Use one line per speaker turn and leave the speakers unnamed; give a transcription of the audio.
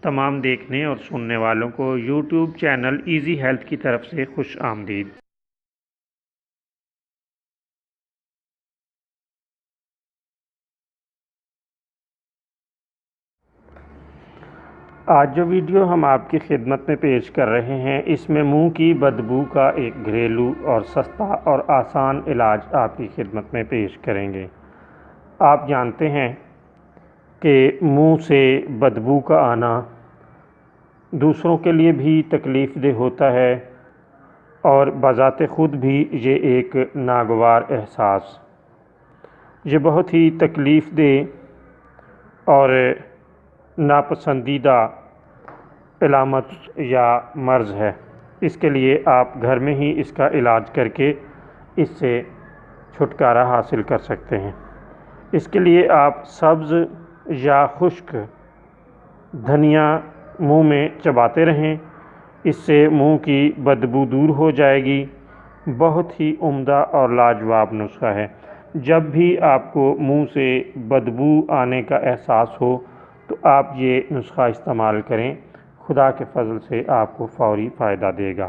تمام دیکھنے اور سننے والوں کو یوٹیوب چینل ایزی ہیلتھ کی طرف سے خوش آمدید۔ آج جو ویڈیو ہم آپ کی خدمت میں پیش کر رہے ہیں، اس میں منہ کی بدبو کا ایک گھریلو اور سستا اور آسان علاج آپ کی خدمت میں پیش کریں گے۔ آپ جانتے ہیں کہ منہ سے بدبو کا آنا دوسروں کے لیے بھی تکلیف دہ ہوتا ہے اور بذات خود بھی یہ ایک ناگوار احساس، یہ بہت ہی تکلیف دہ اور ناپسندیدہ علامت یا مرض ہے۔ اس کے لیے آپ گھر میں ہی اس کا علاج کر کے اس سے چھٹکارا حاصل کر سکتے ہیں۔ اس کے لیے آپ سبز یا خشک دھنیا منہ میں چباتے رہیں، اس سے منہ کی بدبو دور ہو جائے گی۔ بہت ہی عمدہ اور لاجواب نسخہ ہے۔ جب بھی آپ کو منہ سے بدبو آنے کا احساس ہو تو آپ یہ نسخہ استعمال کریں، خدا کے فضل سے آپ کو فوری فائدہ دے گا۔